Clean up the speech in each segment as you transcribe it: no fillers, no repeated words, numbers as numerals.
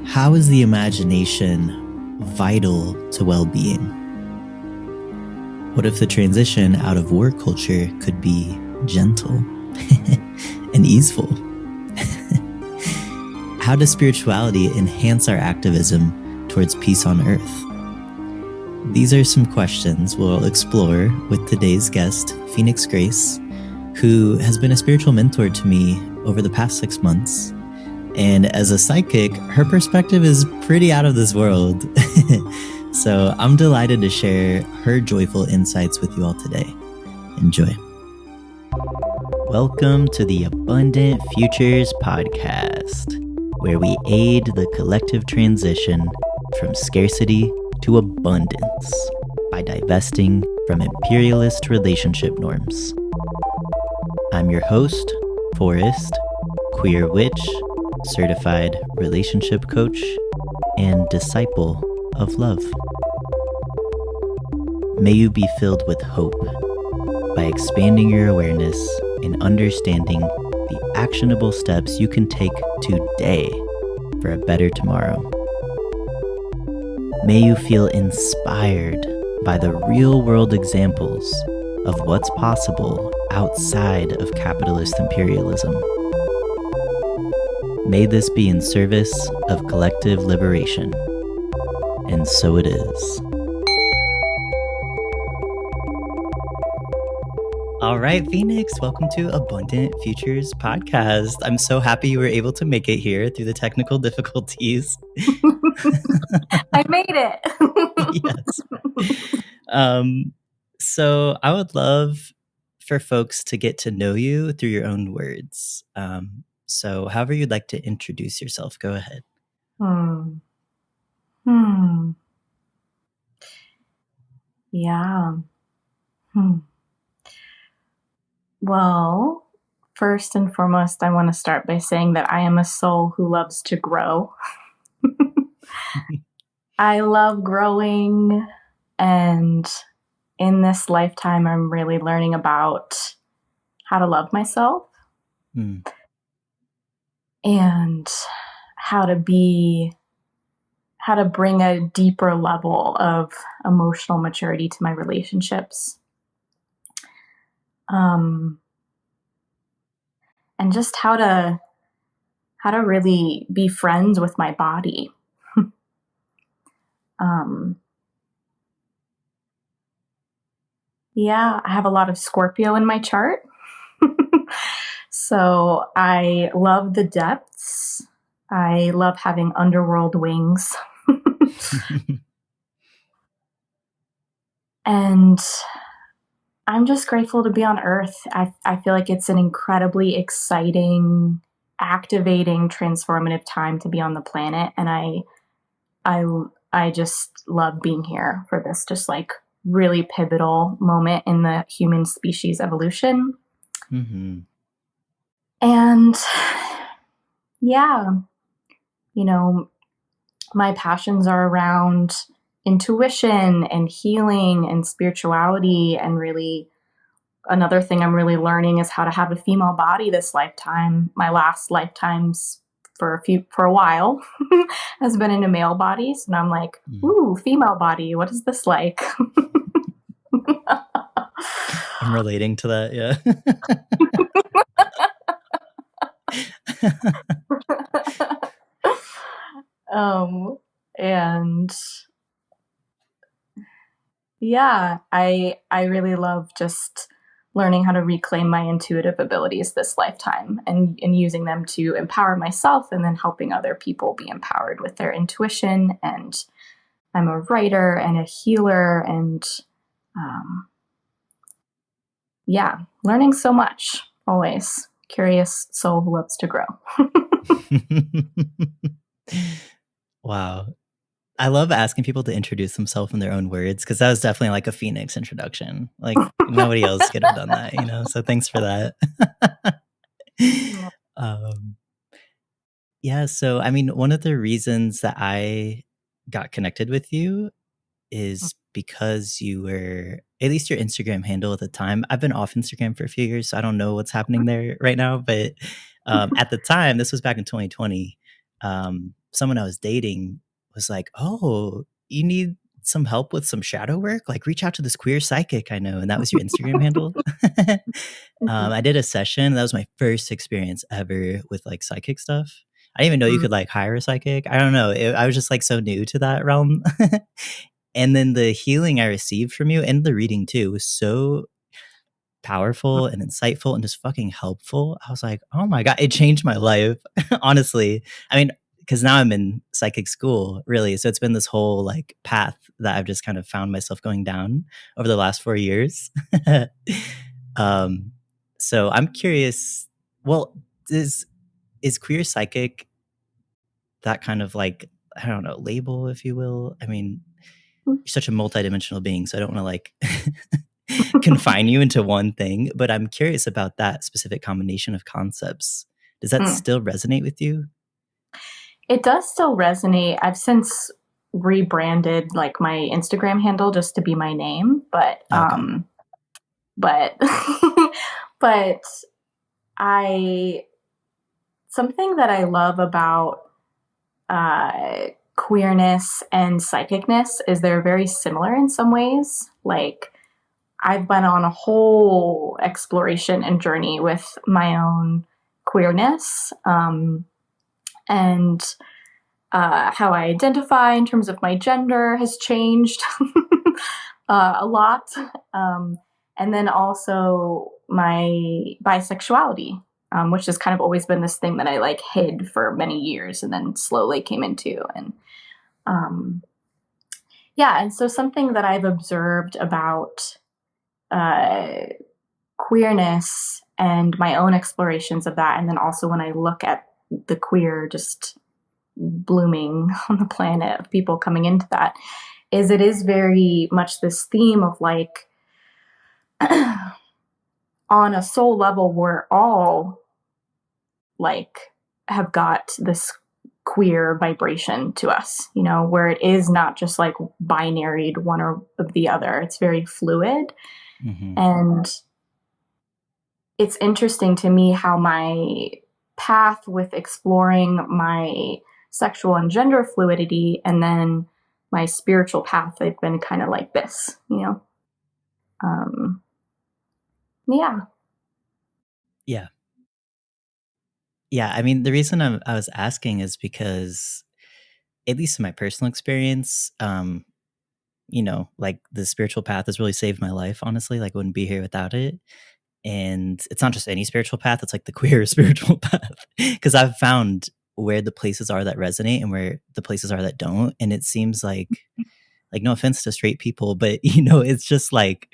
How is the imagination vital to well-being? What if the transition out of work culture could be gentle and easeful? How does spirituality enhance our activism towards peace on earth? These are some questions we'll explore with today's guest, Fēnix Grace, who has been a spiritual mentor to me over the past 6 months. And as a psychic, her perspective is pretty out of this world. So I'm delighted to share her joyful insights with you all today. Enjoy. Welcome to the Abundant Futures Podcast, where we aid the collective transition from scarcity to abundance by divesting from imperialist relationship norms. I'm your host, Forrest, queer witch, certified relationship coach, and disciple of love. May you be filled with hope by expanding your awareness and understanding the actionable steps you can take today for a better tomorrow. May you feel inspired by the real-world examples of what's possible outside of capitalist imperialism. May this be in service of collective liberation. And so it is. All right, Fēnix, welcome to Abundant Futures Podcast. I'm so happy you were able to make it here through the technical difficulties. I made it. Yes. So I would love for folks to get to know you through your own words. So however you'd like to introduce yourself, go ahead. Yeah. Well, first and foremost, I want to start by saying that I am a soul who loves to grow. I love growing, and in this lifetime, I'm really learning about how to love myself. And how to bring a deeper level of emotional maturity to my relationships. And just how to really be friends with my body. Yeah, I have a lot of Scorpio in my chart. So I love the depths. I love having underworld wings. And I'm just grateful to be on Earth. I feel like it's an incredibly exciting, activating, transformative time to be on the planet. And I just love being here for this just like really pivotal moment in the human species evolution. Mm-hmm. And yeah, my passions are around intuition and healing and spirituality. And really, another thing I'm really learning is how to have a female body this lifetime. My last lifetimes for a while has been in a male body. So now I'm like, ooh, female body. What is this like? I'm relating to that, yeah. And yeah, I really love just learning how to reclaim my intuitive abilities this lifetime and using them to empower myself and then helping other people be empowered with their intuition. And I'm a writer and a healer and learning so much, always. Curious soul who loves to grow. Wow. I love asking people to introduce themselves in their own words because that was definitely like a Fēnix introduction. Like nobody else could have done that, So thanks for that. So I mean, one of the reasons that I got connected with you is because you were, at least your Instagram handle at the time. I've been off Instagram for a few years, so I don't know what's happening there right now. But at the time, this was back in 2020. someone I was dating was like, "Oh, you need some help with some shadow work? Like, reach out to this queer psychic I know." And that was your Instagram handle. I did a session. That was my first experience ever with like psychic stuff. I didn't even know you could like hire a psychic. I don't know. I was just like so new to that realm. And then the healing I received from you and the reading too was so powerful and insightful and just fucking helpful. I was like, oh my God, it changed my life. Honestly. I mean, because now I'm in psychic school, really. So it's been this whole like path that I've just kind of found myself going down over the last 4 years. um, so I'm curious. Well, is queer psychic that kind of like, I don't know, label, if you will? I mean, you're such a multidimensional being, so I don't want to like confine you into one thing, but I'm curious about that specific combination of concepts. Does that still resonate with you? It does still resonate. I've since rebranded like my Instagram handle just to be my name, but Okay. but but I something that I love about queerness and psychicness is they're very similar in some ways. Like I've been on a whole exploration and journey with my own queerness, and how I identify in terms of my gender has changed a lot. And then also my bisexuality, which has kind of always been this thing that I like hid for many years and then slowly came into. And yeah, and so something that I've observed about queerness and my own explorations of that, and then also when I look at the queer just blooming on the planet of people coming into that, is it is very much this theme of like on a soul level we're all like have got this queer vibration to us, you know, where it is not just like binaried one or of the other. It's very fluid. And it's interesting to me how my path with exploring my sexual and gender fluidity and then my spiritual path, they've been kind of like this, you know? Yeah. Yeah. Yeah. I mean, the reason I was asking is because, at least in my personal experience, you know, like the spiritual path has really saved my life, honestly. Like, I wouldn't be here without it. And it's not just any spiritual path, it's like the queer spiritual path. Because I've found where the places are that resonate and where the places are that don't. And it seems like no offense to straight people, but you know, it's just like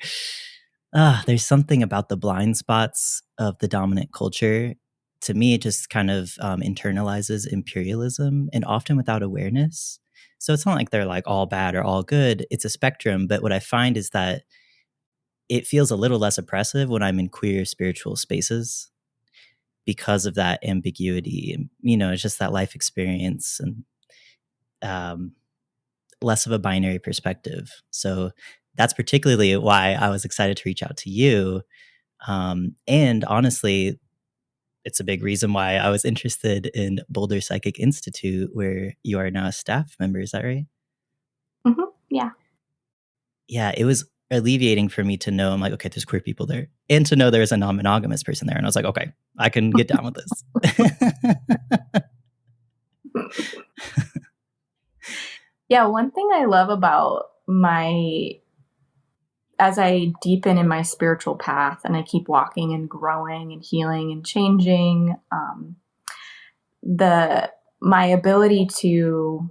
there's something about the blind spots of the dominant culture. To me, it just kind of internalizes imperialism and often without awareness. So it's not like they're like all bad or all good. It's a spectrum. But what I find is that it feels a little less oppressive when I'm in queer spiritual spaces because of that ambiguity. And, you know, it's just that life experience and less of a binary perspective. So that's particularly why I was excited to reach out to you. And honestly, it's a big reason why I was interested in Boulder Psychic Institute, where you are now a staff member. Is that right? Yeah. Yeah, it was alleviating for me to know I'm like, okay, there's queer people there, and to know there's a non-monogamous person there. And I was like, okay, I can get down with this. Yeah. One thing I love about as I deepen in my spiritual path and I keep walking and growing and healing and changing, my ability to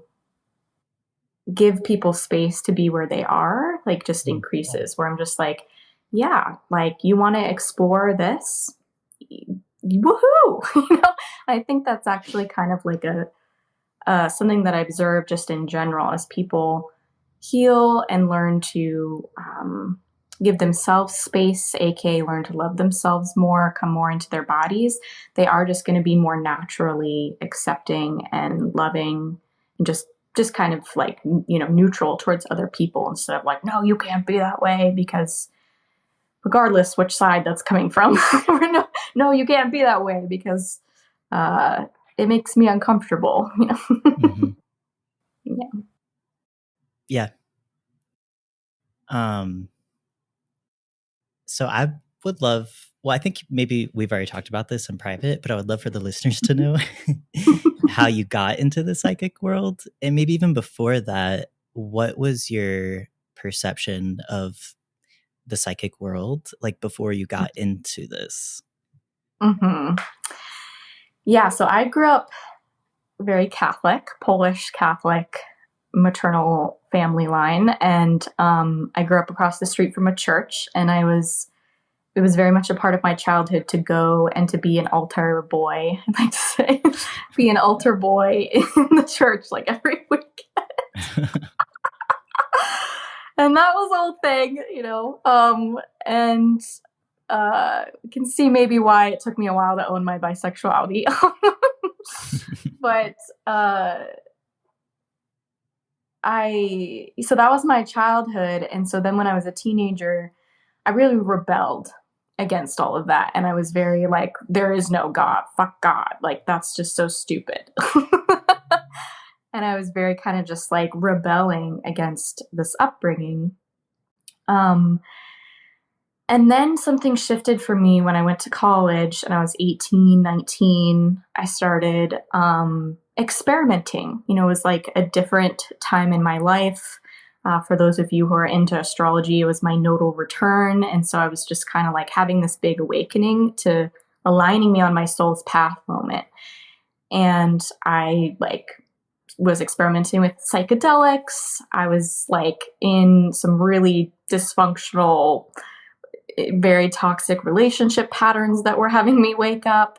give people space to be where they are, like just increases, where I'm just like, yeah, like you want to explore this, woohoo. You know, I think that's actually kind of like something that I observe just in general as people heal and learn to give themselves space, aka learn to love themselves more, come more into their bodies. They are just going to be more naturally accepting and loving and just kind of like, you know, neutral towards other people instead of like, no, you can't be that way, because regardless which side that's coming from, no, you can't be that way because it makes me uncomfortable, you know? Mm-hmm. Yeah. Yeah. So I would love, well, I think maybe we've already talked about this in private, but I would love for the listeners to know how you got into the psychic world. And maybe even before that, what was your perception of the psychic world, like before you got into this? Mm-hmm. Yeah, so I grew up very Catholic, Polish Catholic, maternal family line, and I grew up across the street from a church, and it was very much a part of my childhood to go and to be an altar boy. I like to say, be an altar boy in the church like every week. And that was the whole thing, you know. And you can see maybe why it took me a while to own my bisexuality. But so that was my childhood. And so then when I was a teenager, I really rebelled against all of that. And I was very like, there is no God, fuck God. Like, that's just so stupid. And I was very kind of just like rebelling against this upbringing. Um, and then something shifted for me when I went to college and I was 18, 19. I started experimenting. You know, it was like a different time in my life. For those of you who are into astrology, it was my nodal return. And so I was just kind of like having this big awakening to aligning me on my soul's path moment. And I like was experimenting with psychedelics. I was like in some really dysfunctional, very toxic relationship patterns that were having me wake up.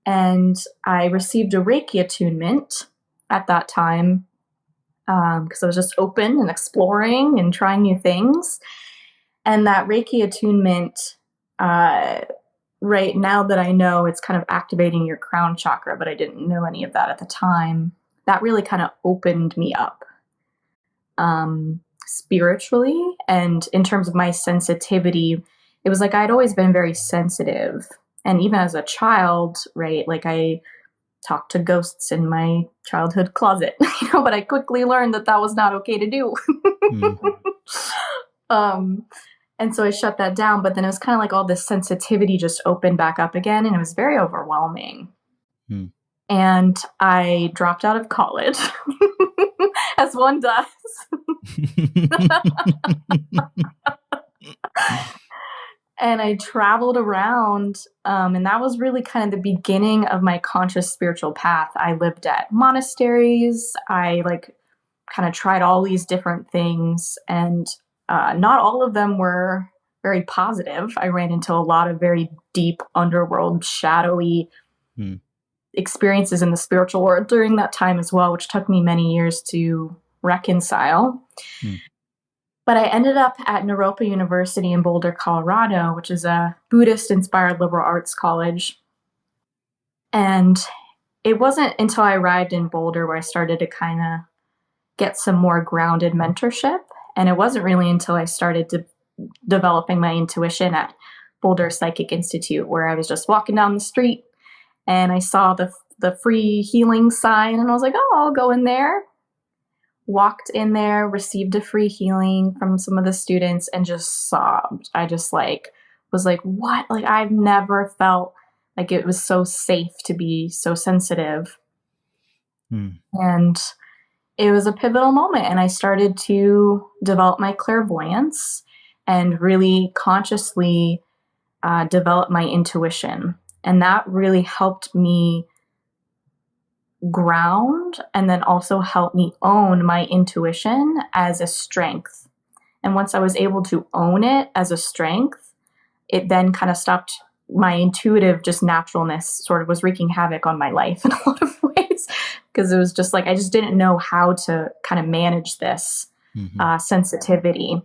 And I received a Reiki attunement at that time because I was just open and exploring and trying new things. And that Reiki attunement, right now that I know it's kind of activating your crown chakra, but I didn't know any of that at the time, that really kind of opened me up spiritually. And in terms of my sensitivity, it was like I'd always been very sensitive. And even as a child, right, like I talked to ghosts in my childhood closet, you know, but I quickly learned that that was not okay to do. And so I shut that down, but then it was kind of like all this sensitivity just opened back up again, and it was very overwhelming. Mm. And I dropped out of college, as one does. And I traveled around, and that was really kind of the beginning of my conscious spiritual path. I lived at monasteries. I like kind of tried all these different things, and not all of them were very positive. I ran into a lot of very deep underworld, shadowy experiences in the spiritual world during that time as well, which took me many years to reconcile. But I ended up at Naropa University in Boulder, Colorado, which is a Buddhist-inspired liberal arts college. And it wasn't until I arrived in Boulder where I started to kind of get some more grounded mentorship. And it wasn't really until I started developing my intuition at Boulder Psychic Institute, where I was just walking down the street and I saw the free healing sign, and I was like, oh, I'll go in there. Walked in there, received a free healing from some of the students, and just sobbed. I just like was like, what? Like, I've never felt like it was so safe to be so sensitive. And it was a pivotal moment, and I started to develop my clairvoyance and really consciously develop my intuition. And that really helped me ground and then also help me own my intuition as a strength. And once I was able to own it as a strength, it then kind of stopped my intuitive just naturalness sort of was wreaking havoc on my life in a lot of ways, because it was just like I just didn't know how to kind of manage this sensitivity.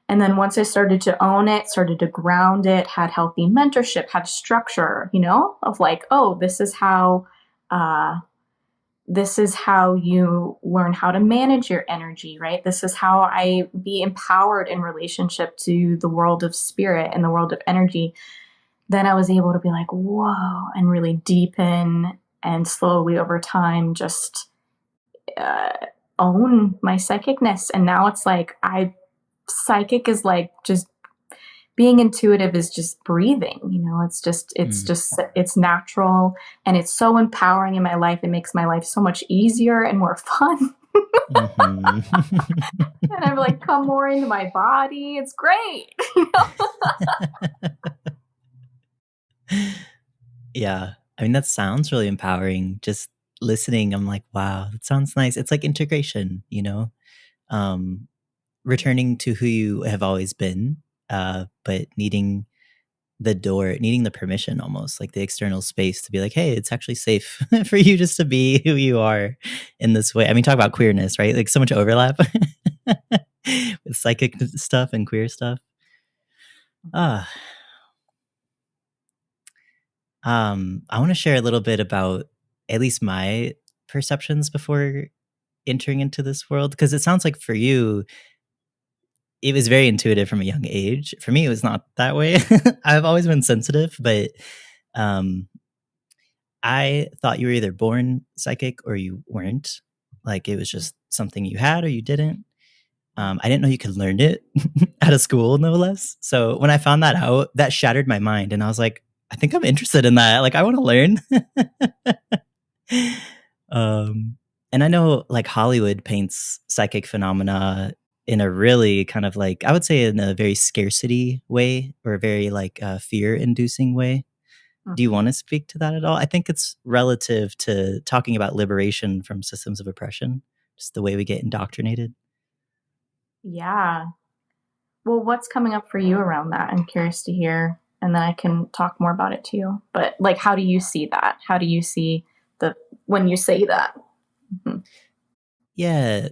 And then once I started to own it, started to ground it, had healthy mentorship, had structure, you know, of like, oh, this is how you learn how to manage your energy, right? This is how I be empowered in relationship to the world of spirit and the world of energy. Then I was able to be like, whoa, and really deepen and slowly over time just own my psychicness. And now it's like psychic is like just being intuitive is just breathing, it's natural, and it's so empowering in my life. It makes my life so much easier and more fun. Mm-hmm. And I'm like, come more into my body. It's great. Yeah. I mean, that sounds really empowering. Just listening, I'm like, wow, that sounds nice. It's like integration, um, returning to who you have always been, but needing needing the permission, almost like the external space to be like, hey, it's actually safe for you just to be who you are in this way. I mean, talk about queerness, right? Like so much overlap with psychic stuff and queer stuff. Ah, I want to share a little bit about at least my perceptions before entering into this world, because it sounds like for you, it was very intuitive from a young age. For me, it was not that way. I've always been sensitive, but um, I thought you were either born psychic or you weren't. Like it was just something you had or you didn't. I didn't know you could learn it out of school, no less. So when I found that out, that shattered my mind, and I was like, I think I'm interested in that. Like I want to learn. And I know like Hollywood paints psychic phenomena in a really kind of like, I would say in a very scarcity way, or a very like fear inducing way. Do you want to speak to that at all? I think it's relative to talking about liberation from systems of oppression, just the way we get indoctrinated. Yeah. Well, what's coming up for you around that? I'm curious to hear, and then I can talk more about it too. But like, how do you see that? How do you see when you say that? Mm-hmm. Yeah.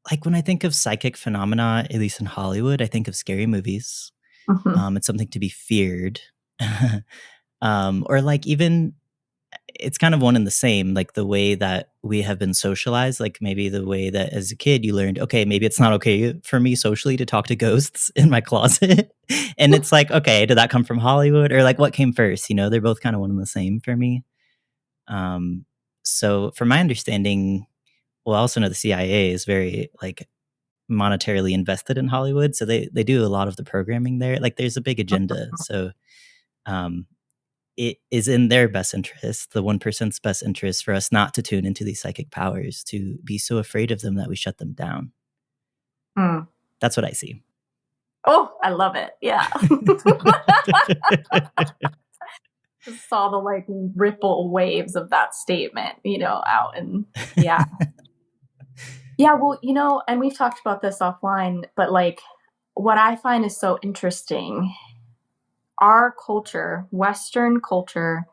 Like when I think of psychic phenomena, at least in Hollywood, I think of scary movies. Mm-hmm. It's something to be feared. Or like even it's kind of one and the same, like the way that we have been socialized, like maybe the way that as a kid you learned, okay, maybe it's not okay for me socially to talk to ghosts in my closet. And it's like, okay, did that come from Hollywood, or like what came first? They're both kind of one and the same for me. Um, so from my understanding, well, I also know the CIA is very like monetarily invested in Hollywood. So they do a lot of the programming there. Like there's a big agenda. So um it is in their best interest, the 1%'s best interest, for us not to tune into these psychic powers, to be so afraid of them that we shut them down. Mm. That's what I see. Oh, I love it. Yeah. Just saw the like ripple waves of that statement, out, and yeah. Yeah, well, and we've talked about this offline, but like what I find is so interesting, our culture, Western culture,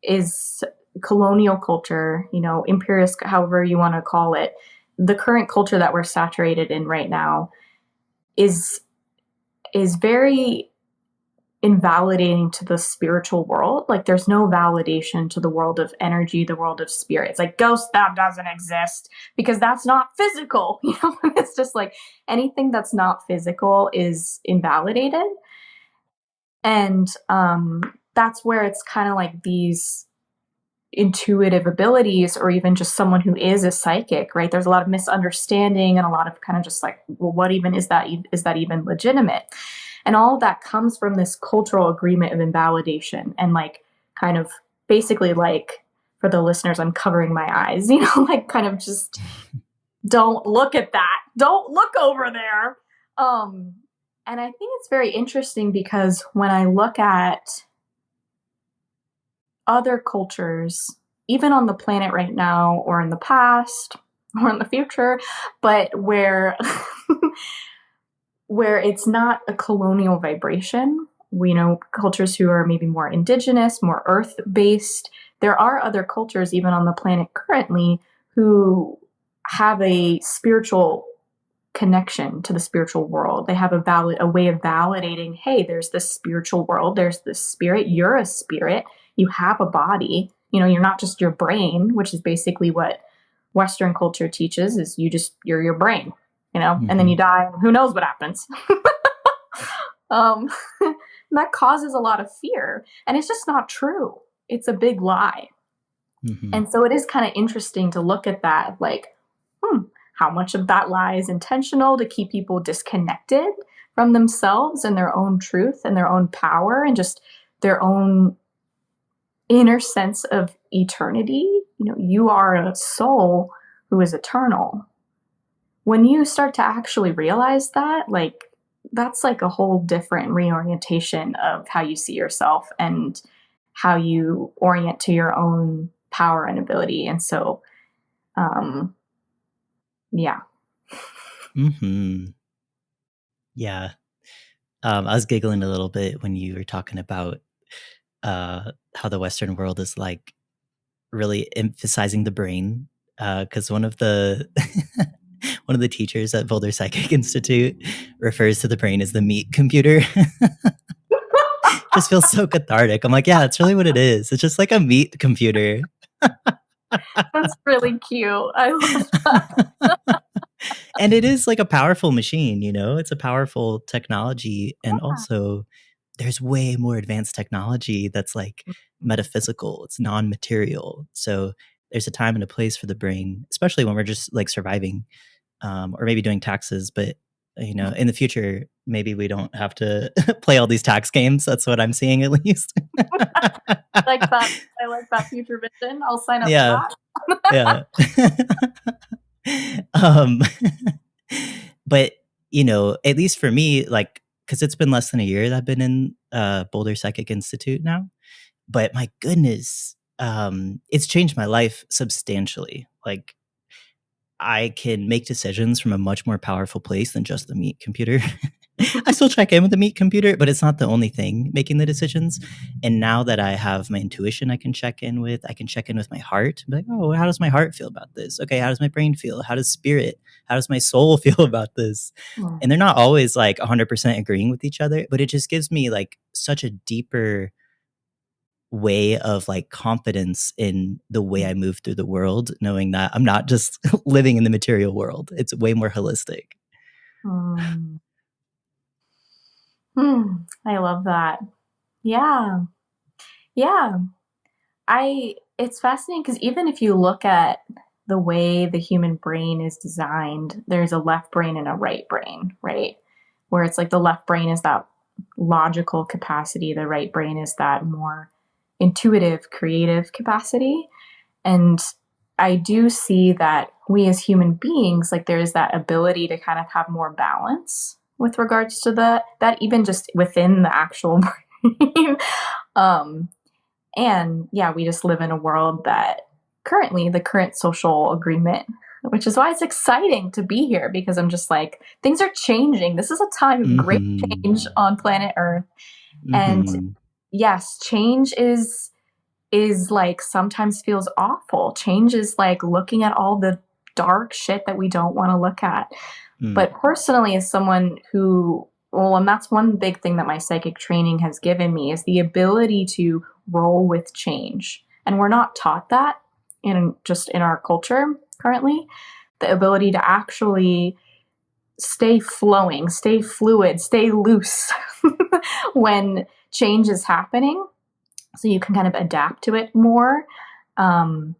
is colonial culture, imperialist, however you want to call it. The current culture that we're saturated in right now is very invalidating to the spiritual world. Like there's no validation to the world of energy, the world of spirit. It's like ghost, that doesn't exist because that's not physical. It's just like anything that's not physical is invalidated. And that's where it's kind of like these intuitive abilities, or even just someone who is a psychic, right? There's a lot of misunderstanding and a lot of kind of just like, well, what even is that? Is that even legitimate? And all of that comes from this cultural agreement of invalidation, and like kind of basically like, for the listeners, I'm covering my eyes, like kind of just don't look at that. Don't look over there. And I think it's very interesting because when I look at other cultures, even on the planet right now, or in the past, or in the future, but where it's not a colonial vibration, cultures who are maybe more indigenous, more earth-based, there are other cultures even on the planet currently who have a spiritual connection to the spiritual world. They have a way of validating, hey, there's this spiritual world, there's this spirit, you're a spirit, you have a body, you're not just your brain, which is basically what Western culture teaches, is you're your brain, and then you die, and who knows what happens. um that causes a lot of fear. And it's just not true. It's a big lie. Mm-hmm. And so it is kind of interesting to look at that, like, how much of that lie is intentional to keep people disconnected from themselves and their own truth and their own power and just their own inner sense of eternity. You know, you are a soul who is eternal. When you start to actually realize that, like, that's like a whole different reorientation of how you see yourself and how you orient to your own power and ability. And so, yeah. Mm-hmm. Yeah. I was giggling a little bit when you were talking about how the Western world is like really emphasizing the brain. Because one of the one of the teachers at Boulder Psychic Institute refers to the brain as the meat computer. Just feels so cathartic. I'm like, yeah, that's really what it is. It's just like a meat computer. That's really cute. I love that. And it is like a powerful machine, you know? It's a powerful technology. And Yeah. also, there's way more advanced technology that's like metaphysical, it's non-material. So there's a time and a place for the brain, especially when we're just like surviving, or maybe doing taxes. But you know, in the future, maybe we don't have to play all these tax games. That's what I'm seeing, at least. Like that. I like that future vision. I'll sign up for Yeah, that. yeah. um, but you know, at least for me, like, because it's been less than a year that I've been in Boulder Psychic Institute now, but my goodness, it's changed my life substantially. Like, I can make decisions from a much more powerful place than just the meat computer. I still check in with the meat computer, but it's not the only thing making the decisions. And now that I have my intuition, I can check in with my heart. Be like, oh, how does my heart feel about this? Okay, how does my brain feel? How does how does my soul feel about this? And they're not always like 100% agreeing with each other, but it just gives me like such a deeper way of like confidence in the way I move through the world, knowing that I'm not just living in the material world. It's way more holistic. I love that. Yeah. Yeah. It's fascinating because even if you look at the way the human brain is designed, there's a left brain and a right brain, right? Where it's like the left brain is that logical capacity, the right brain is that more intuitive, creative capacity. And I do see that we as human beings, like there's that ability to kind of have more balance with regards to that even just within the actual brain. And yeah, we just live in a world that currently the current social agreement, which is why it's exciting to be here because I'm just like, things are changing. This is a time of great change on planet Earth. And yes, change is like sometimes feels awful. Change is like looking at all the dark shit that we don't want to look at. But personally, as someone who, well, and that's one big thing that my psychic training has given me is the ability to roll with change. And we're not taught that in our culture currently. The ability to actually stay flowing, stay fluid, stay loose when change is happening. So you can kind of adapt to it more. And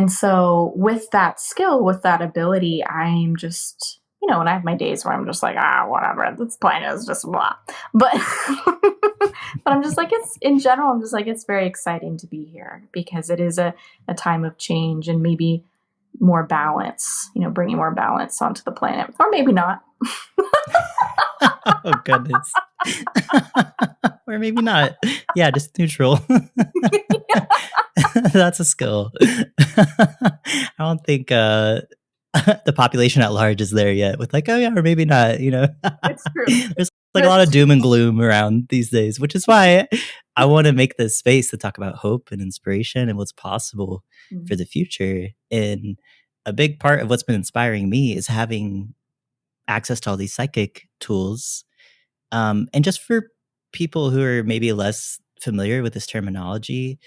so with that skill, with that ability, I'm just, and I have my days where I'm just like, whatever, this planet is just blah. But but I'm just like, in general, I'm just like, it's very exciting to be here because it is a time of change and maybe more balance, bringing more balance onto the planet, or maybe not. Oh, goodness. Or maybe not. Yeah, just neutral. That's a skill. I don't think the population at large is there yet with like, oh yeah, or maybe not, It's true. There's like a lot of doom and gloom around these days, which is why I want to make this space to talk about hope and inspiration and what's possible for the future. And a big part of what's been inspiring me is having access to all these psychic tools. And just for people who are maybe less familiar with this terminology,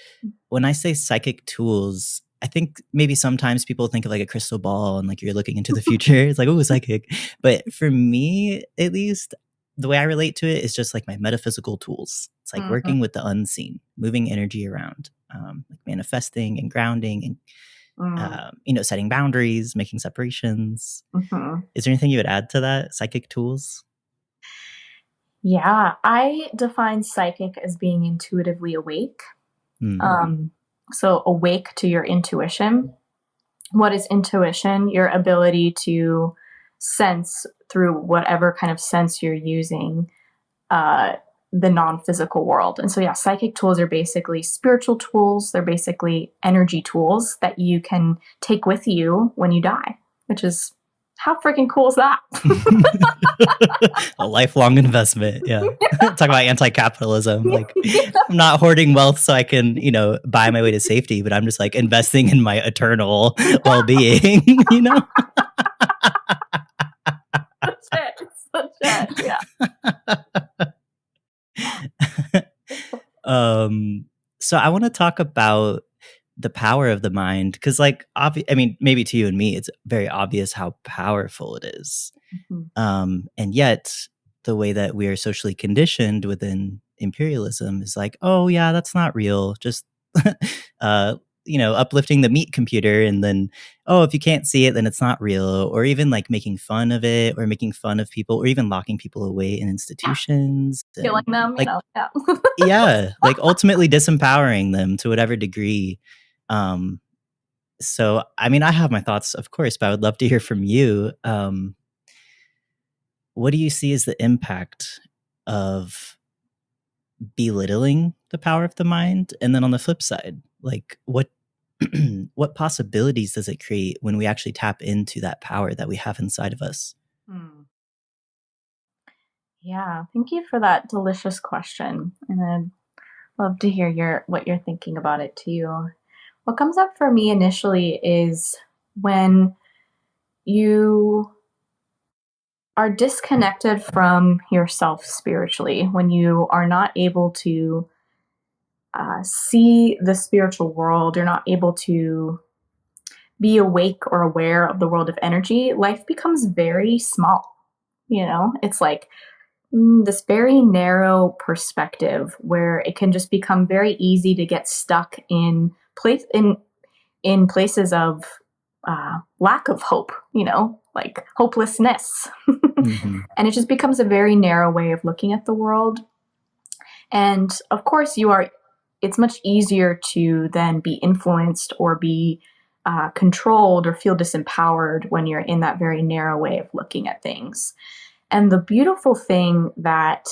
when I say psychic tools, I think maybe sometimes people think of like a crystal ball and like you're looking into the future. It's like, oh, psychic. But for me, at least, the way I relate to it is just like my metaphysical tools. It's like working with the unseen, moving energy around, like manifesting and grounding and setting boundaries, making separations. Is there anything you would add to that? Psychic tools? Yeah, I define psychic as being intuitively awake. So awake to your intuition. What is intuition? Your ability to sense through whatever kind of sense you're using the non-physical world. And so, yeah, psychic tools are basically spiritual tools. They're basically energy tools that you can take with you when you die, which is how freaking cool is that? A lifelong investment. Yeah. Talk about anti-capitalism. Like, I'm not hoarding wealth so I can, buy my way to safety, but I'm just like investing in my eternal well-being, Legit, yeah. So I want to talk about the power of the mind because, like, maybe to you and me, it's very obvious how powerful it is. And yet, the way that we are socially conditioned within imperialism is like, oh yeah, that's not real. Just uplifting the meat computer, and then, oh, if you can't see it, then it's not real. Or even like making fun of it, or making fun of people, or even locking people away in institutions, killing them, like, yeah. yeah, like ultimately disempowering them to whatever degree. So, I mean, I have my thoughts, of course, but I would love to hear from you. What do you see as the impact of belittling the power of the mind? And then on the flip side, like what what possibilities does it create when we actually tap into that power that we have inside of us? Yeah, thank you for that delicious question. And I'd love to hear what you're thinking about it too. What comes up for me initially is when you are disconnected from yourself spiritually, when you are not able to see the spiritual world, you're not able to be awake or aware of the world of energy, life becomes very small. It's like this very narrow perspective where it can just become very easy to get stuck in places of lack of hope, like hopelessness. And it just becomes a very narrow way of looking at the world. And of course, it's much easier to then be influenced or be controlled or feel disempowered when you're in that very narrow way of looking at things. And the beautiful thing that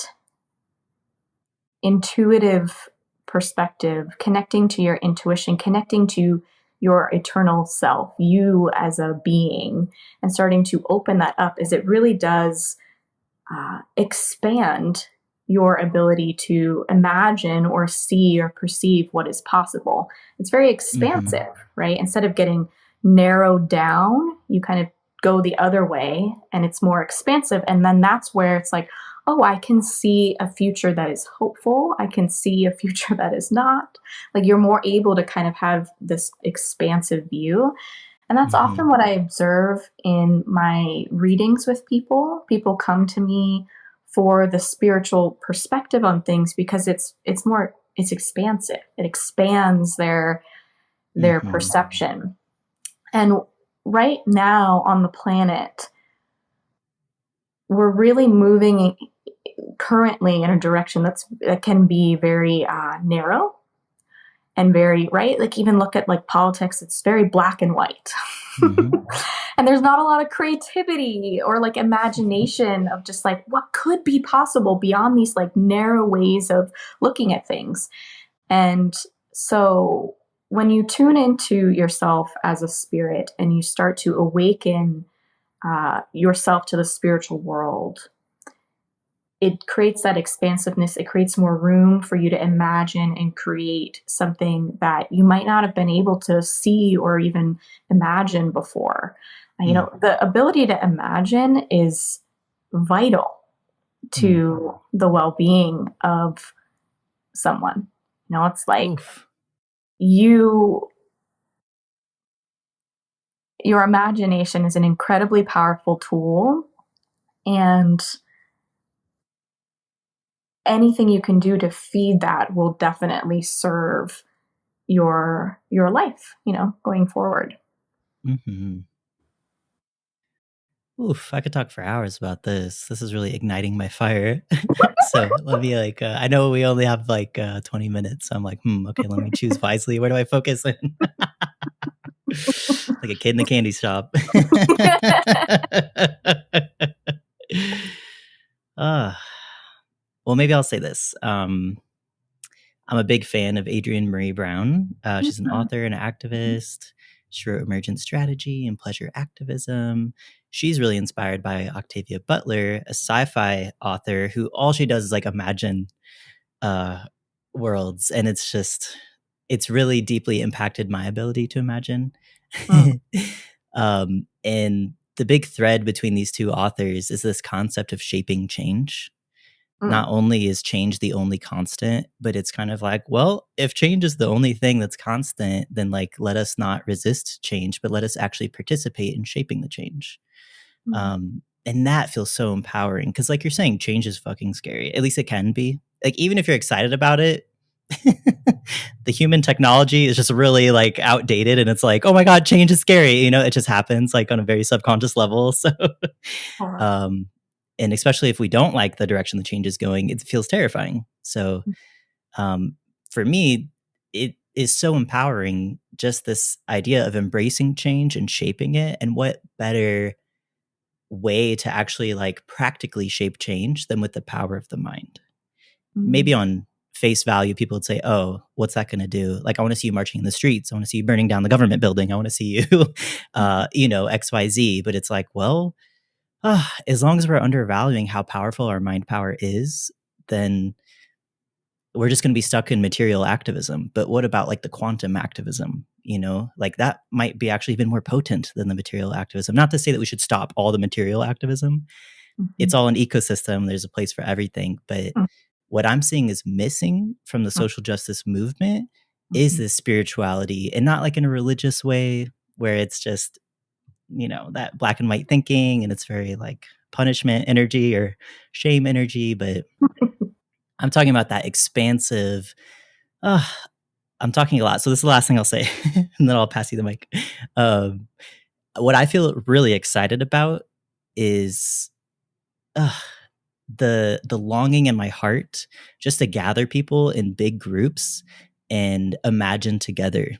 intuitive perspective, connecting to your intuition, connecting to your eternal self, you as a being, and starting to open that up, is it really does expand your ability to imagine or see or perceive what is possible. It's very expansive, right? Instead of getting narrowed down, you kind of go the other way and it's more expansive. And then that's where it's like, oh, I can see a future that is hopeful. I can see a future that is not. Like, you're more able to kind of have this expansive view. And that's often what I observe in my readings with people. People come to me for the spiritual perspective on things because it's expansive. It expands their perception. And right now on the planet, we're really moving currently in a direction that can be very narrow and very, right? Like, even look at like politics, it's very black and white. And there's not a lot of creativity or like imagination of just like what could be possible beyond these like narrow ways of looking at things. And so when you tune into yourself as a spirit and you start to awaken yourself to the spiritual world, it creates that expansiveness. It creates more room for you to imagine and create something that you might not have been able to see or even imagine before. The ability to imagine is vital to the well-being of someone. It's like your imagination is an incredibly powerful tool, and anything you can do to feed that will definitely serve your life, going forward. Mm-hmm. Oof, I could talk for hours about this. This is really igniting my fire. So let me I know we only have 20 minutes. So I'm like, okay, let me choose wisely. Where do I focus in? Like a kid in the candy shop. Well, maybe I'll say this. I'm a big fan of Adrienne Marie Brown. She's an author and an activist. She wrote Emergent Strategy and Pleasure Activism. She's really inspired by Octavia Butler, a sci-fi author who all she does is imagine worlds, and it's really deeply impacted my ability to imagine. Mm. And the big thread between these two authors is this concept of shaping change. Not only is change the only constant, but it's kind of well, if change is the only thing that's constant, then let us not resist change, but let us actually participate in shaping the change. And that feels so empowering because, you're saying, change is fucking scary. At least it can be. Even if you're excited about it, the human technology is just really outdated, and it's oh my god, change is scary. It just happens on a very subconscious level. So, and especially if we don't like the direction the change is going, it feels terrifying. So, for me, it is so empowering, just this idea of embracing change and shaping it. And what better way to actually practically shape change than with the power of the mind? Maybe on face value, people would say, oh, what's that going to do? I want to see you marching in the streets. I want to see you burning down the government building. I want to see you, XYZ. But it's well, as long as we're undervaluing how powerful our mind power is, then we're just going to be stuck in material activism. But what about the quantum activism? That might be actually even more potent than the material activism. Not to say that we should stop all the material activism. It's all an ecosystem. There's a place for everything. But what I'm seeing is missing from the social justice movement is this spirituality, and not in a religious way where it's just, that black and white thinking and it's very punishment energy or shame energy. But I'm talking about that expansive, I'm talking a lot. So this is the last thing I'll say, and then I'll pass you the mic. What I feel really excited about is the longing in my heart just to gather people in big groups and imagine together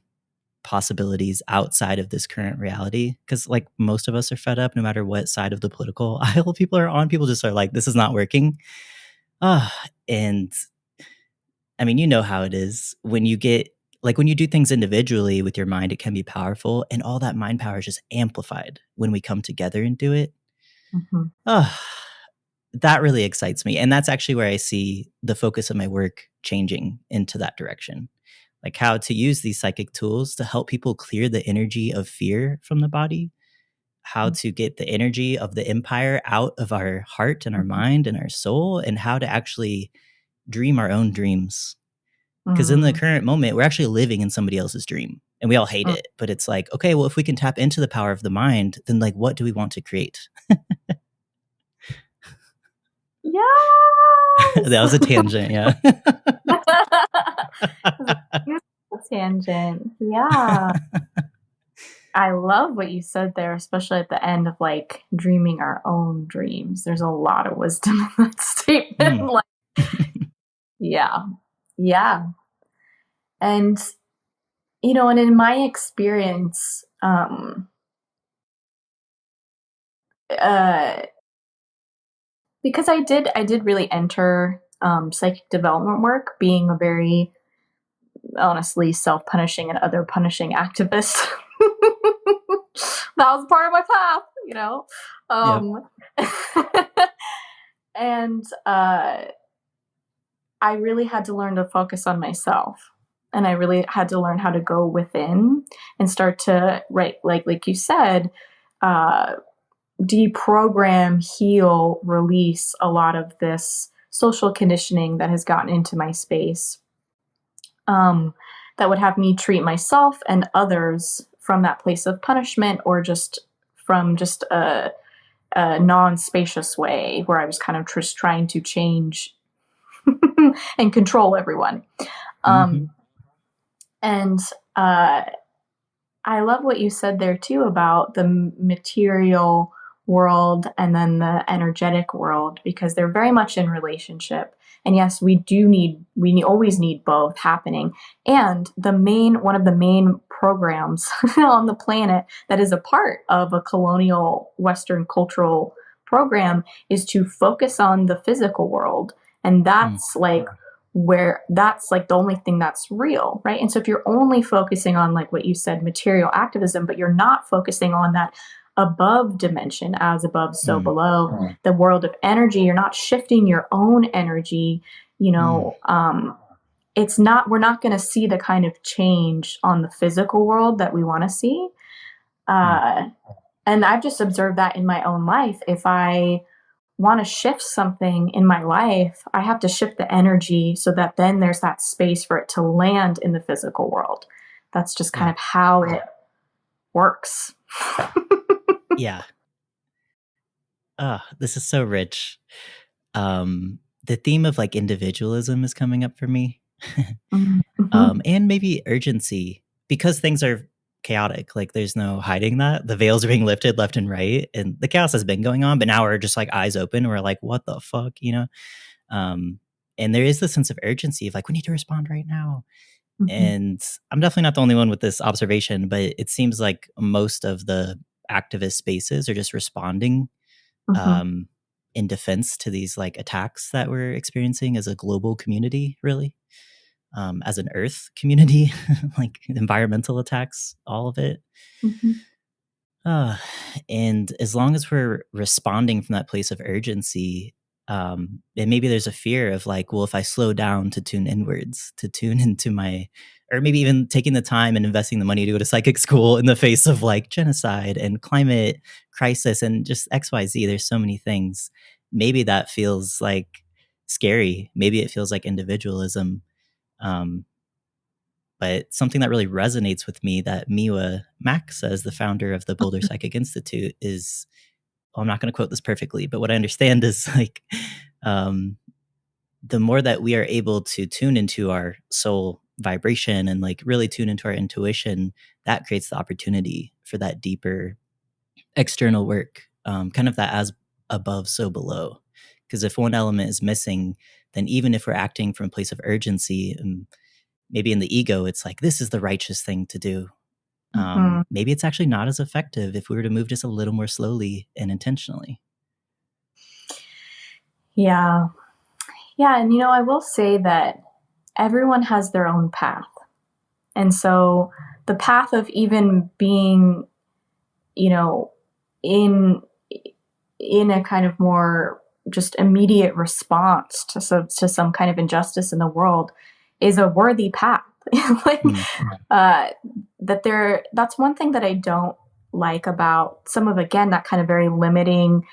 possibilities outside of this current reality. Because most of us are fed up, no matter what side of the political aisle people are on. People just are this is not working. And I mean, you know how it is when you get when you do things individually with your mind, it can be powerful, and all that mind power is just amplified when we come together and do it. That really excites me. And that's actually where I see the focus of my work changing into that direction. How to use these psychic tools to help people clear the energy of fear from the body, how to get the energy of the empire out of our heart and our mind and our soul, and how to actually dream our own dreams. Because in the current moment, we're actually living in somebody else's dream and we all hate it. But it's okay, well, if we can tap into the power of the mind, then what do we want to create? Yes! That was a tangent, yeah. Tangent. Yeah. I love what you said there, especially at the end of dreaming our own dreams. There's a lot of wisdom in that statement. Yeah. Yeah. And and in my experience, because I did really enter psychic development work, being a very honestly self-punishing and other punishing activist. That was part of my path, Yep. And I really had to learn to focus on myself, and I really had to learn how to go within and start to like you said, deprogram, heal, release a lot of this social conditioning that has gotten into my space, that would have me treat myself and others from that place of punishment, or just from just a non-spacious way where I was kind of just trying to change and control everyone. Mm-hmm. And I love what you said there too about the material world and then the energetic world, because they're very much in relationship. And yes, we always need both happening. And one of the main programs on the planet that is a part of a colonial Western cultural program is to focus on the physical world. And that's like the only thing that's real, right? And so if you're only focusing on, like what you said, material activism, but you're not focusing on that above dimension, as above so below, the world of energy, you're not shifting your own energy, we're not going to see the kind of change on the physical world that we want to see. And I've just observed that in my own life. If I want to shift something in my life, I have to shift the energy so that then there's that space for it to land in the physical world. That's just kind of how it works. Yeah. This is so rich. The theme of like individualism is coming up for me. And maybe urgency, because things are chaotic. Like there's no hiding that. The veils are being lifted left and right, and the chaos has been going on, but now we're just like eyes open. We're like, what the fuck, and there is this sense of urgency of like, we need to respond right now. And I'm definitely not the only one with this observation, but it seems like most of the activist spaces are just responding in defense to these like attacks that we're experiencing as a global community, really, as an Earth community, like environmental attacks, all of it. And as long as we're responding from that place of urgency, and maybe there's a fear of like, well, if I slow down to tune inwards, to tune into or maybe even taking the time and investing the money to go to psychic school in the face of like genocide and climate crisis and just XYZ, there's so many things. Maybe that feels like scary. Maybe it feels like individualism. But something that really resonates with me that Miwa Mack says, the founder of the Boulder Psychic Institute, is, well, I'm not going to quote this perfectly, but what I understand is like, the more that we are able to tune into our soul vibration and like really tune into our intuition, that creates the opportunity for that deeper external work, kind of that as above, so below. Because if one element is missing, then even if we're acting from a place of urgency, maybe in the ego, it's like, this is the righteous thing to do. Maybe it's actually not as effective if we were to move just a little more slowly and intentionally. Yeah. Yeah. And, I will say that everyone has their own path. And so the path of even being, in a kind of more just immediate response to some kind of injustice in the world is a worthy path. That's one thing that I don't like about some of, again, that kind of very limiting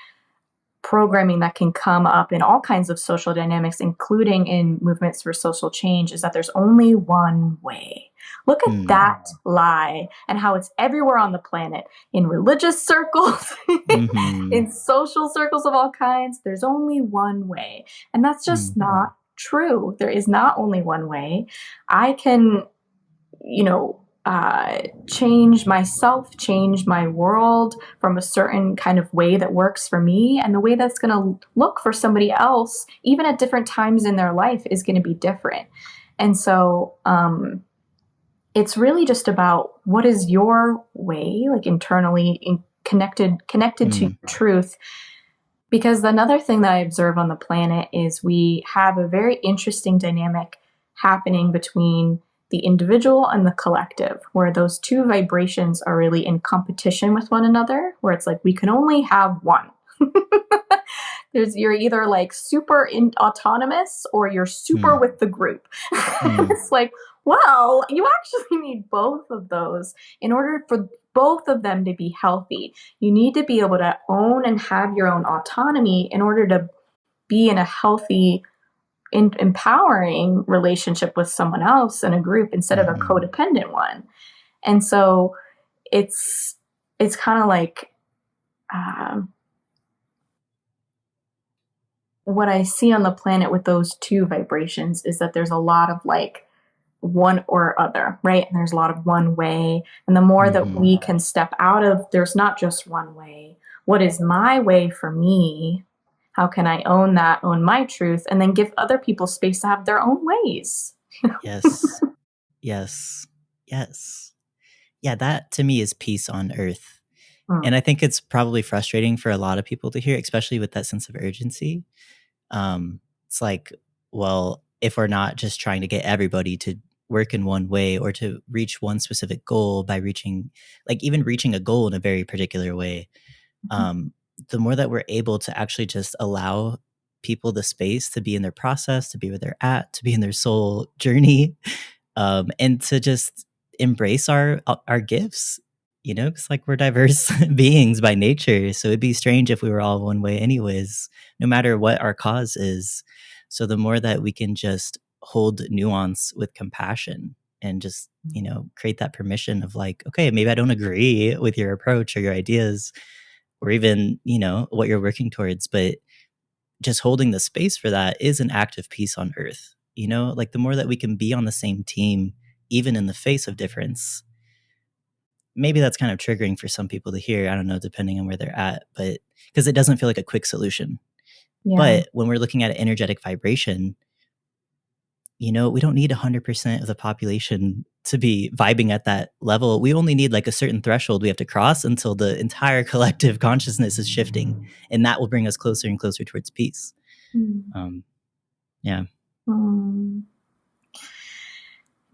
programming that can come up in all kinds of social dynamics, including in movements for social change, is that there's only one way. Look at that lie and how it's everywhere on the planet, in religious circles, in social circles of all kinds. There's only one way. And that's just not true. There is not only one way. I can, change myself, change my world from a certain kind of way that works for me. And the way that's going to look for somebody else, even at different times in their life, is going to be different. And so it's really just about what is your way, like internally connected to truth. Because another thing that I observe on the planet is we have a very interesting dynamic happening between the individual and the collective, where those two vibrations are really in competition with one another, where it's like we can only have one. You're either like super autonomous or you're super with the group. It's like, well, you actually need both of those in order for both of them to be healthy. You need to be able to own and have your own autonomy in order to be in a healthy, empowering relationship with someone else in a group instead of a codependent one. And so it's kind of like what I see on the planet with those two vibrations is that there's a lot of like one or other, right? And there's a lot of one way. And the more that we can step out of, there's not just one way. What is my way for me? How can I own that, own my truth, and then give other people space to have their own ways? Yes. Yes. Yes. Yeah, that to me is peace on earth. And I think it's probably frustrating for a lot of people to hear, especially with that sense of urgency. It's like, well, if we're not just trying to get everybody to work in one way or to reach one specific goal by reaching, like even reaching a goal in a very particular way, the more that we're able to actually just allow people the space to be in their process, to be where they're at, to be in their soul journey, and to just embrace our gifts. You know, it's like we're diverse beings by nature, so it'd be strange if we were all one way, anyways, no matter what our cause is. So the more that we can just hold nuance with compassion and just create that permission of like, okay, maybe I don't agree with your approach or your ideas or even what you're working towards, but just holding the space for that is an act of peace on earth. Like the more that we can be on the same team, even in the face of difference, maybe that's kind of triggering for some people to hear. I don't know, depending on where they're at, but because it doesn't feel like a quick solution. Yeah. But when we're looking at energetic vibration, we don't need 100% of the population to be vibing at that level. We only need like a certain threshold we have to cross until the entire collective consciousness is shifting. And that will bring us closer and closer towards peace. Yeah.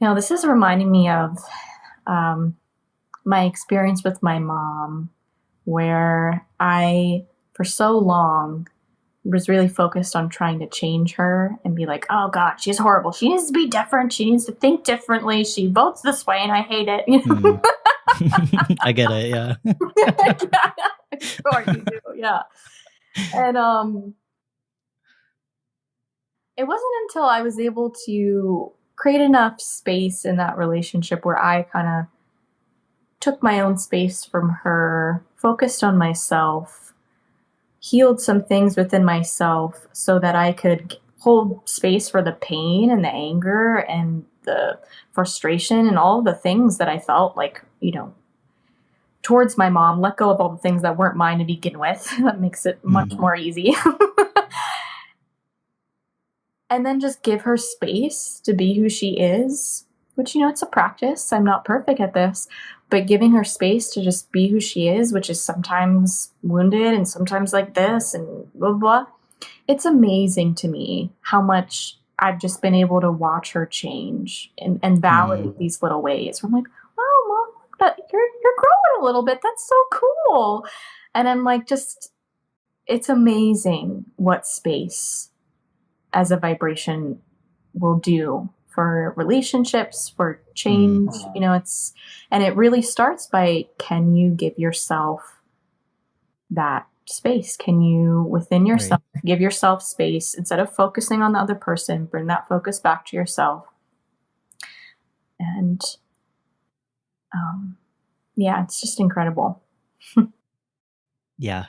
Now, this is reminding me of my experience with my mom, where I, for so long, was really focused on trying to change her and be like, oh God, she's horrible. She needs to be different. She needs to think differently. She votes this way and I hate it. I get it. Yeah. Sure you do. Yeah. And it wasn't until I was able to create enough space in that relationship where I kind of took my own space from her, focused on myself, healed some things within myself so that I could hold space for the pain and the anger and the frustration and all the things that I felt like, towards my mom, let go of all the things that weren't mine to begin with. That makes it much more easy. And then just give her space to be who she is, which, it's a practice. I'm not perfect at this, but giving her space to just be who she is, which is sometimes wounded and sometimes like this and blah, blah. It's amazing to me how much I've just been able to watch her change and validate these little ways. I'm like, wow, Mom, but you're growing a little bit. That's so cool. And I'm like, it's amazing what space as a vibration will do for relationships, for change. And it really starts by, can you give yourself that space? Can you, within yourself, give yourself space instead of focusing on the other person, bring that focus back to yourself. And yeah, it's just incredible. Yeah.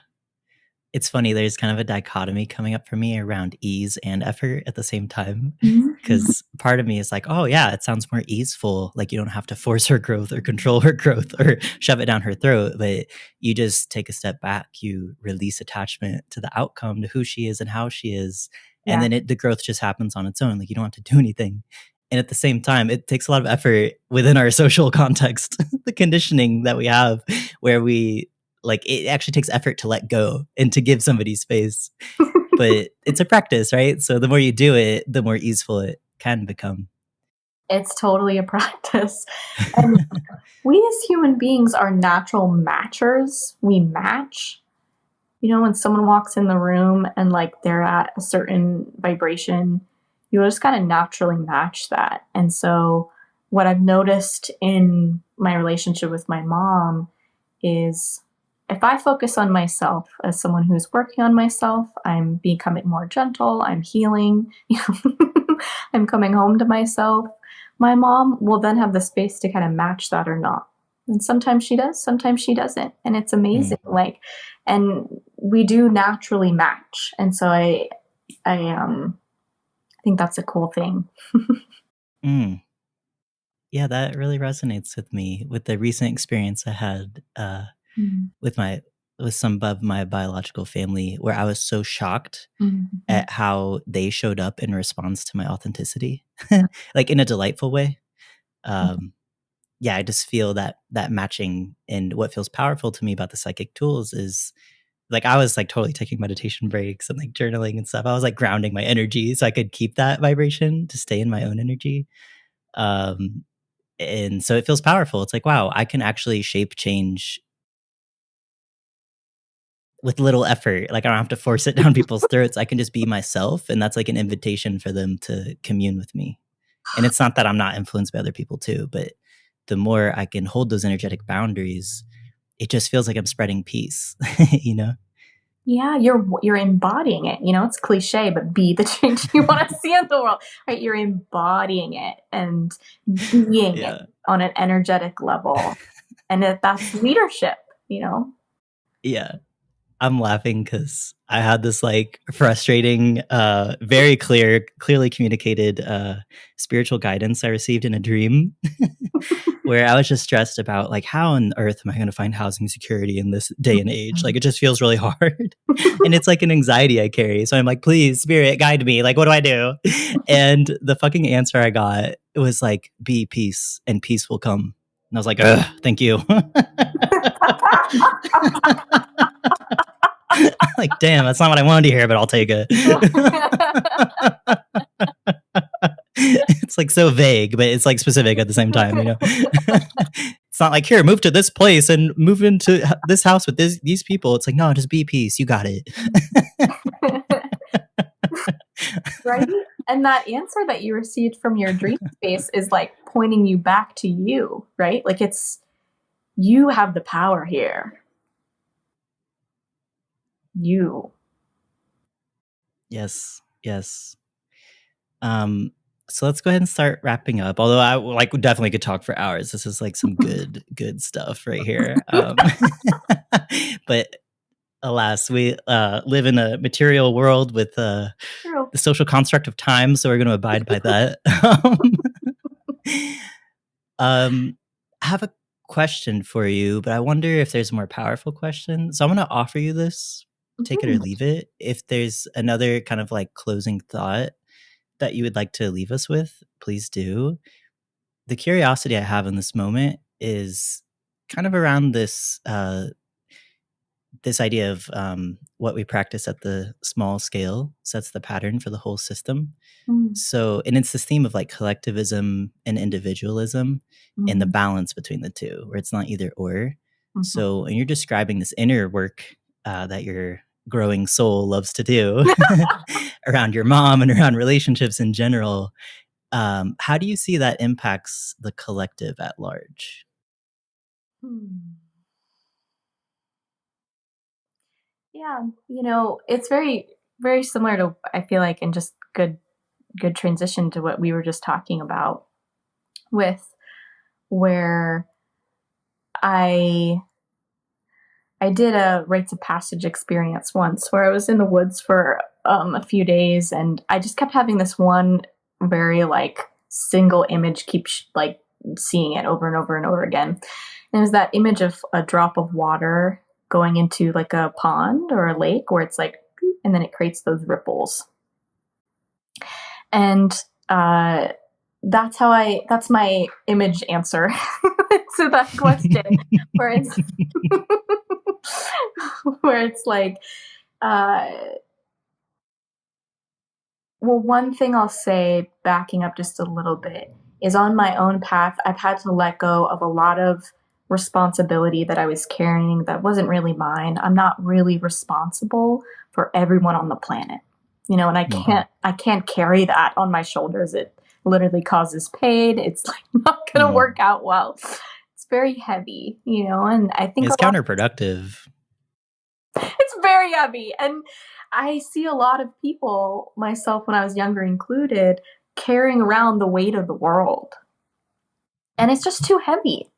It's funny, there's kind of a dichotomy coming up for me around ease and effort at the same time. Because part of me is like, oh yeah, it sounds more easeful. Like you don't have to force her growth or control her growth or shove it down her throat, but you just take a step back. You release attachment to the outcome, to who she is and how she is. And then the growth just happens on its own. Like you don't have to do anything. And at the same time, it takes a lot of effort within our social context, the conditioning that we have, where it actually takes effort to let go and to give somebody space. But it's a practice, right? So the more you do it, the more easeful it can become. It's totally a practice. And we as human beings are natural matchers. We match. When someone walks in the room and like they're at a certain vibration, you just kind of naturally match that. And so what I've noticed in my relationship with my mom is, if I focus on myself as someone who's working on myself, I'm becoming more gentle, I'm healing, I'm coming home to myself, my mom will then have the space to kind of match that or not. And sometimes she does, sometimes she doesn't. And it's amazing. And we do naturally match. And so I think that's a cool thing. Mm. Yeah, that really resonates with me with the recent experience I had with my with some of my biological family, where I was so shocked Mm-hmm. at how they showed up in response to my authenticity, like in a delightful way. Um, yeah, I just feel that matching. And what feels powerful to me about the psychic tools is like I was like totally taking meditation breaks and like journaling and stuff. I was like grounding my energy so I could keep that vibration to stay in my own energy. Um, and so it feels powerful. It's like, wow, I can actually shape change with little effort. Like I don't have to force it down people's throats. I can just be myself, and that's like an invitation for them to commune with me. And it's not that I'm not influenced by other people too, but the more I can hold those energetic boundaries, it just feels like I'm spreading peace, you know? Yeah, you're embodying it. You know, it's cliche, but be the change you want to see in the world, right? You're embodying it and being it Yeah. on an energetic level, and that's leadership. You know. Yeah. I'm laughing because I had this like frustrating, very clearly communicated spiritual guidance I received in a dream where I was just stressed about like how on earth am I going to find housing security in this day and age? Like it just feels really hard. And it's like an anxiety I carry. So I'm like, please, spirit, guide me. Like, what do I do? And the fucking answer I got was like, be peace and peace will come. And I was like, ugh, thank you. Like, damn, that's not what I wanted to hear, but I'll take it. It's like so vague, but it's like specific at the same time, you know? It's not like, here, move to this place and move into this house with these people. It's like, no, just be peace. You got it. Right? And that answer that you received from your dream space is like pointing you back to you, right? Like it's you have the power here. You. Yes. Yes. Um, so let's go ahead and start wrapping up. Although I like definitely could talk for hours. This is like some good stuff right here. But alas, we live in a material world with True. the social construct of time, so we're going to abide by that. I have a question for you, but I wonder if there's a more powerful question. So I'm going to offer you this, take it or Mhm. leave it. If there's another kind of like closing thought that you would like to leave us with, please do. The curiosity I have in this moment is kind of around this idea of what we practice at the small scale sets the pattern for the whole system. Mm, So, and it's this theme of like collectivism and individualism and the mm, balance between the two, where it's not either or. mhm. So, and you're describing this inner work that your growing soul loves to do around your mom and around relationships in general. How do you see that impacts the collective at large? Hmm. Yeah, you know, it's very, very similar to I feel like, and just good transition to what we were just talking about with where I I did a rites of passage experience once where I was in the woods for a few days, and I just kept having this one very like single image, keep like seeing it over and over and over again. And it was that image of a drop of water going into like a pond or a lake where it's like, and then it creates those ripples. And uh, that's my image answer to that question, where it's where it's like, uh, well, one thing I'll say, backing up just a little bit, is on my own path, I've had to let go of a lot of responsibility that I was carrying that wasn't really mine. I'm not really responsible for everyone on the planet. You know, and Mhm. I can't carry that on my shoulders. It literally causes pain. It's like not going to work Mhm. out well. It's very heavy, you know, and I think a It's lot counterproductive. it's very heavy. And I see a lot of people, myself when I was younger included, carrying around the weight of the world. And it's just too heavy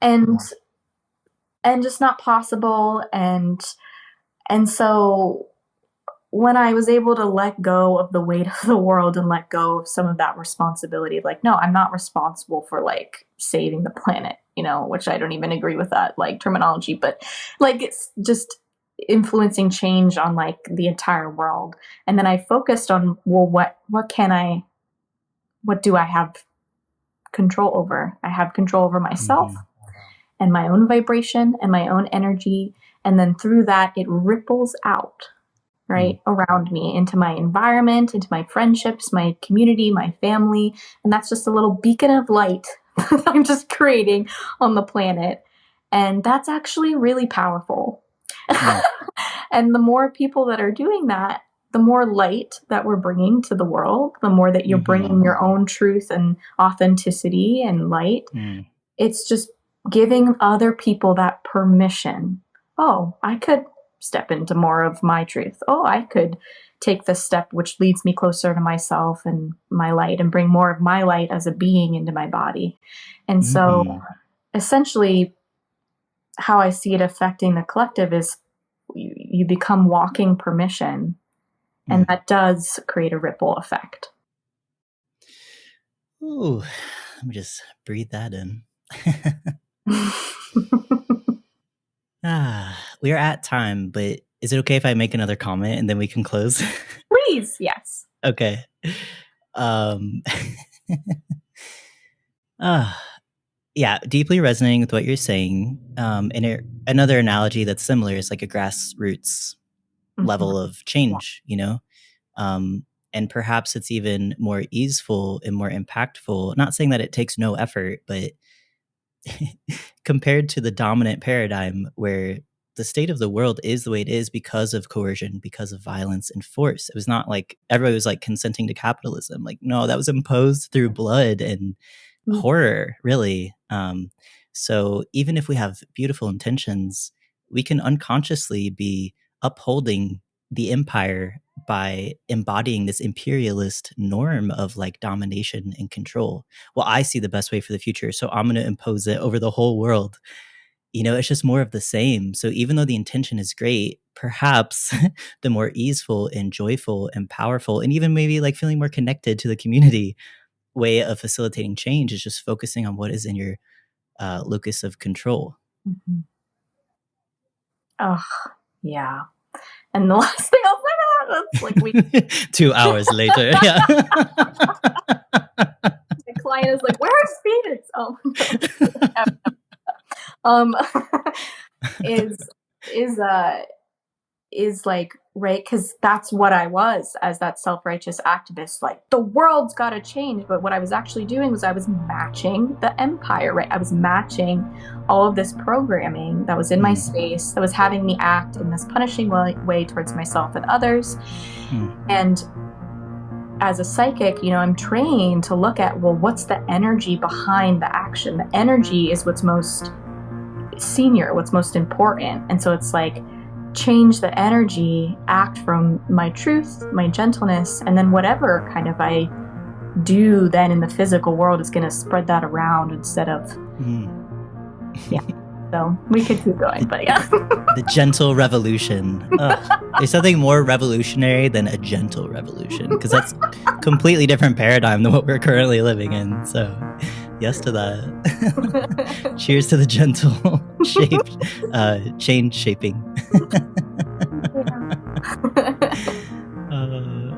and just not possible. And so when I was able to let go of the weight of the world and let go of some of that responsibility, like, no, I'm not responsible for like saving the planet, which I don't even agree with that like terminology, but like it's just influencing change on like the entire world. And then I focused on, well, what do I have control over? I have control over myself and my own vibration and my own energy. And then through that, it ripples out, right, around me, into my environment, into my friendships, my community, my family. And that's just a little beacon of light that I'm just creating on the planet. And that's actually really powerful. And the more people that are doing that, the more light that we're bringing to the world, the more that you're bringing your own truth and authenticity and light. It's just giving other people that permission. Oh, I could step into more of my truth. Oh, I could take this step which leads me closer to myself and my light and bring more of my light as a being into my body. And so essentially how I see it affecting the collective is you become walking permission, and that does create a ripple effect. Ooh, let me just breathe that in. We are at time, but is it okay if I make another comment and then we can close? Please, yes. Okay. Yeah, deeply resonating with what you're saying. And another analogy that's similar is like a grassroots level of change, and perhaps it's even more easeful and more impactful. Not saying that it takes no effort, but compared to the dominant paradigm where the state of the world is the way it is because of coercion, because of violence and force. It was not like everybody was like consenting to capitalism. Like, no, that was imposed through blood and horror, really. So even if we have beautiful intentions, we can unconsciously be upholding the empire by embodying this imperialist norm of like domination and control. Well, I see the best way for the future, so I'm going to impose it over the whole world. It's just more of the same. So even though the intention is great, perhaps the more easeful and joyful and powerful, and even maybe like feeling more connected to the community way of facilitating change is just focusing on what is in your locus of control. Oh, yeah. And the last thing I'll say about that's like 2 hours later. Yeah. The client is like, "Where's Fēnix?" Oh, no. Is like, right, because that's what I was as that self-righteous activist, like the world's got to change. But what I was actually doing was I was matching the empire, right? I was matching all of this programming that was in my space, that was having me act in this punishing way towards myself and others. And as a psychic, I'm trained to look at, well, what's the energy behind the action? The energy is what's most senior, what's most important. And so it's like, change the energy, act from my truth, my gentleness, and then whatever kind of I do then in the physical world is going to spread that around instead of yeah. So we could keep going, but yeah. The gentle revolution. There's something more revolutionary than a gentle revolution, because that's completely different paradigm than what we're currently living in. So yes to that. Cheers to the gentle change shaping.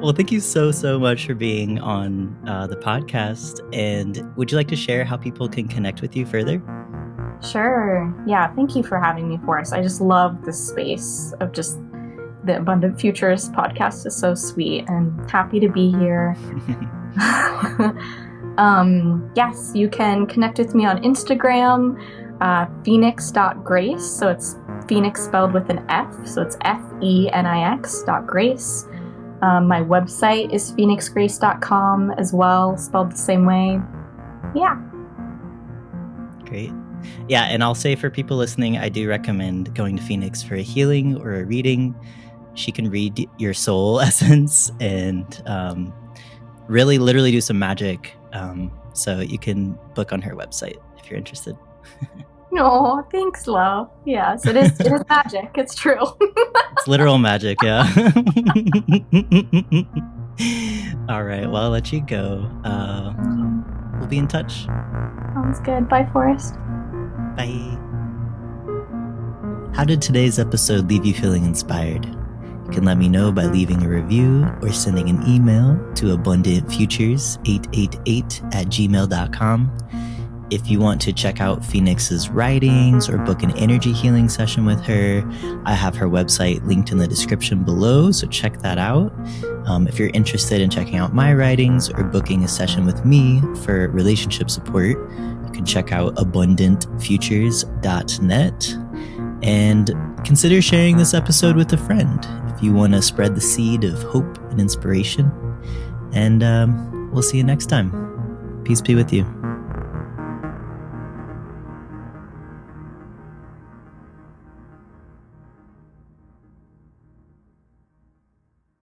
Well, thank you so much for being on the podcast. And would you like to share how people can connect with you further? Sure. Yeah. Thank you for having me, Forrest. I just love this space of just the Abundant Futures podcast is so sweet, and happy to be here. Yes, you can connect with me on Instagram, Fēnix.Grace. So it's Fēnix spelled with an F. So it's FENIX.Grace. My website is FēnixGrace.com as well, spelled the same way. Yeah. Great. Yeah, and I'll say for people listening, I do recommend going to Fēnix for a healing or a reading. She can read your soul essence and really literally do some magic. So you can book on her website if you're interested. No, thanks, love. Yes, it is. It is magic. It's true. It's literal magic, yeah. All right, well, I'll let you go. We'll be in touch. Sounds good. Bye, Forrest. Bye. How did today's episode leave you feeling inspired? You can let me know by leaving a review or sending an email to abundantfutures888@gmail.com. If you want to check out Fēnix's writings or book an energy healing session with her, I have her website linked in the description below, so check that out. If you're interested in checking out my writings or booking a session with me for relationship support, you can check out abundantfutures.net. And consider sharing this episode with a friend if you want to spread the seed of hope and inspiration. And we'll see you next time. Peace be with you.